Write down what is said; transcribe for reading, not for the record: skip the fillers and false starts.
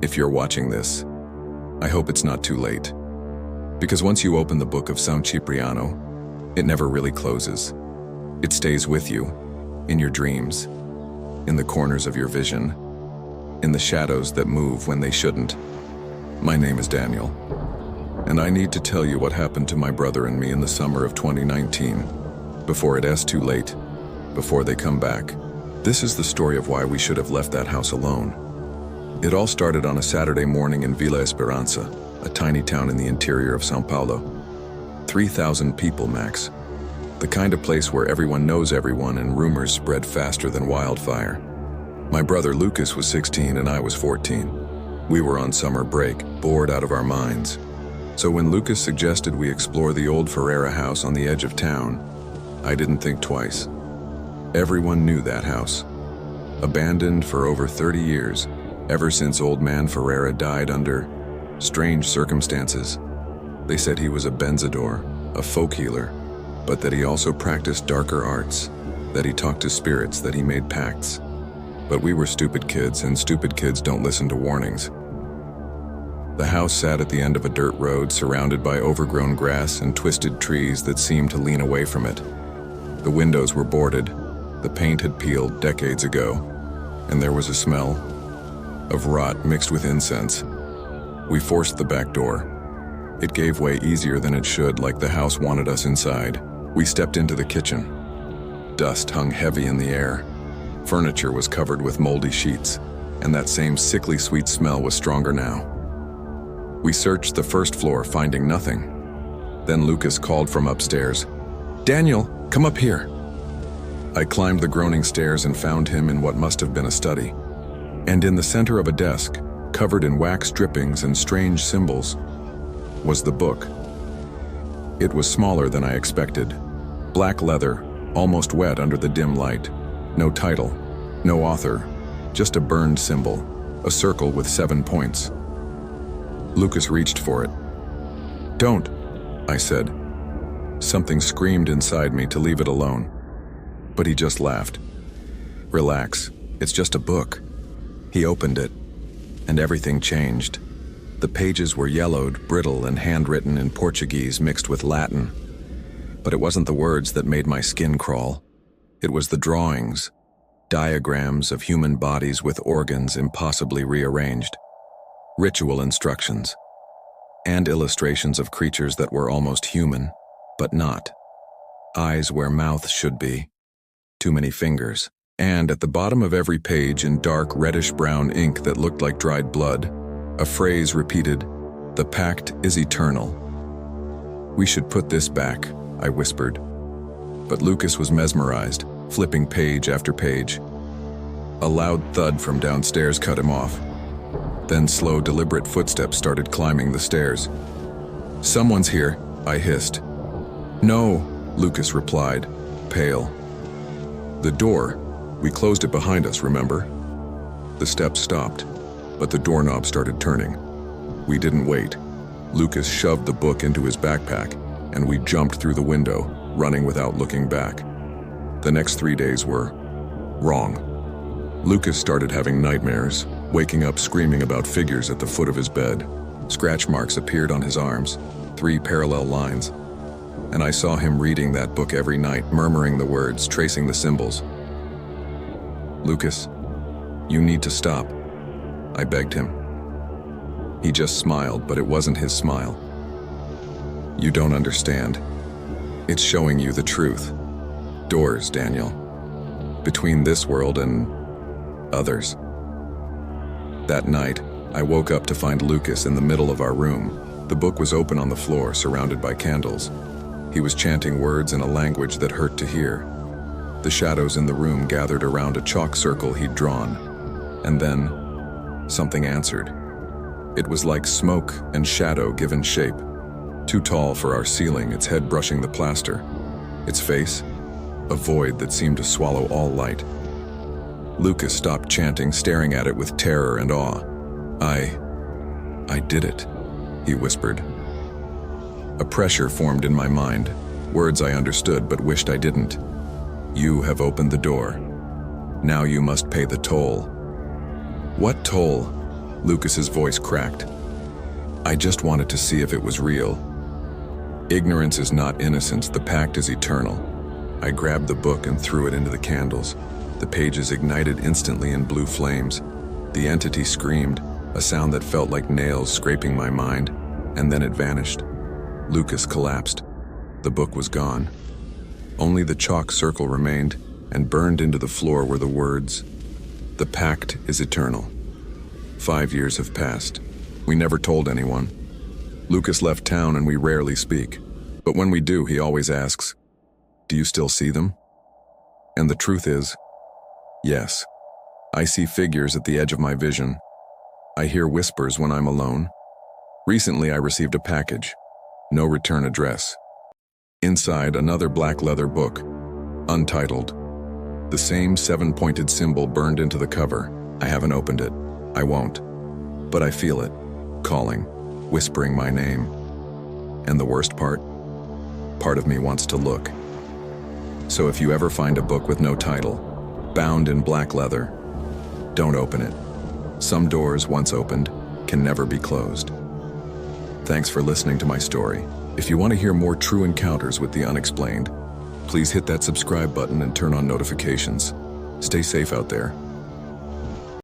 If you're watching this, I hope it's not too late. Because once you open the Book of São Cipriano, it never really closes. It stays with you, in your dreams, in the corners of your vision, in the shadows that move when they shouldn't. My name is Daniel, and I need to tell you what happened to my brother and me in the summer of 2019, before it's too late, before they come back. This is the story of why we should have left that house alone. It all started on a Saturday morning in Vila Esperança, a tiny town in the interior of São Paulo. 3,000 people max. The kind of place where everyone knows everyone and rumors spread faster than wildfire. My brother Lucas was 16 and I was 14. We were on summer break, bored out of our minds. So when Lucas suggested we explore the old Ferreira house on the edge of town, I didn't think twice. Everyone knew that house. Abandoned for over 30 years, ever since old man Ferreira died under strange circumstances. They said he was a benzador, a folk healer, but that he also practiced darker arts, that he talked to spirits, that he made pacts. But we were stupid kids, and stupid kids don't listen to warnings. The house sat at the end of a dirt road surrounded by overgrown grass and twisted trees that seemed to lean away from it. The windows were boarded, the paint had peeled decades ago, and there was a smell of rot mixed with incense. We forced the back door. It gave way easier than it should, like the house wanted us inside. We stepped into the kitchen. Dust hung heavy in the air. Furniture was covered with moldy sheets, and that same sickly sweet smell was stronger now. We searched the first floor, finding nothing. Then Lucas called from upstairs, "Daniel, come up here." I climbed the groaning stairs and found him in what must have been a study. And in the center of a desk, covered in wax drippings and strange symbols, was the book. It was smaller than I expected. Black leather, almost wet under the dim light. No title, no author, just a burned symbol, a circle with 7 points. Lucas reached for it. "Don't," I said. Something screamed inside me to leave it alone. But he just laughed. "Relax, it's just a book." He opened it, and everything changed. The pages were yellowed, brittle, and handwritten in Portuguese mixed with Latin. But it wasn't the words that made my skin crawl. It was the drawings, diagrams of human bodies with organs impossibly rearranged, ritual instructions, and illustrations of creatures that were almost human, but not. Eyes where mouths should be. Too many fingers. And at the bottom of every page, in dark reddish-brown ink that looked like dried blood, a phrase repeated, "The pact is eternal." "We should put this back," I whispered. But Lucas was mesmerized, flipping page after page. A loud thud from downstairs cut him off. Then slow, deliberate footsteps started climbing the stairs. "Someone's here," I hissed. "No," Lucas replied, pale. "The door. We closed it behind us, remember?" The steps stopped, but the doorknob started turning. We didn't wait. Lucas shoved the book into his backpack, and we jumped through the window, running without looking back. The next 3 days were wrong. Lucas started having nightmares, waking up screaming about figures at the foot of his bed. Scratch marks appeared on his arms, 3 parallel lines. And I saw him reading that book every night, murmuring the words, tracing the symbols. "Lucas, you need to stop," I begged him. He just smiled, but it wasn't his smile. "You don't understand. It's showing you the truth. Doors, Daniel. Between this world and others." That night, I woke up to find Lucas in the middle of our room. The book was open on the floor, surrounded by candles. He was chanting words in a language that hurt to hear. The shadows in the room gathered around a chalk circle he'd drawn. And then, something answered. It was like smoke and shadow given shape. Too tall for our ceiling, its head brushing the plaster. Its face, a void that seemed to swallow all light. Lucas stopped chanting, staring at it with terror and awe. I did it," he whispered. A pressure formed in my mind, words I understood but wished I didn't. "You have opened the door. Now you must pay the toll." "What toll?" Lucas's voice cracked. I just wanted to see if it was real. Ignorance is not innocence, the pact is eternal. I grabbed the book and threw it into the candles. The pages ignited instantly in blue flames. The entity screamed, a sound that felt like nails scraping my mind, and then it vanished. Lucas collapsed. The book was gone. Only the chalk circle remained, and burned into the floor were the words, "The pact is eternal." 5 years have passed. We never told anyone. Lucas left town and we rarely speak. But when we do, he always asks, "Do you still see them?" And the truth is, yes. I see figures at the edge of my vision. I hear whispers when I'm alone. Recently, I received a package. No return address. Inside, another black leather book, untitled. The same 7-pointed symbol burned into the cover. I haven't opened it. I won't. But I feel it, calling, whispering my name. And the worst part of me wants to look. So if you ever find a book with no title, bound in black leather, don't open it. Some doors, once opened, can never be closed. Thanks for listening to my story. If you want to hear more true encounters with the unexplained, please hit that subscribe button and turn on notifications. Stay safe out there.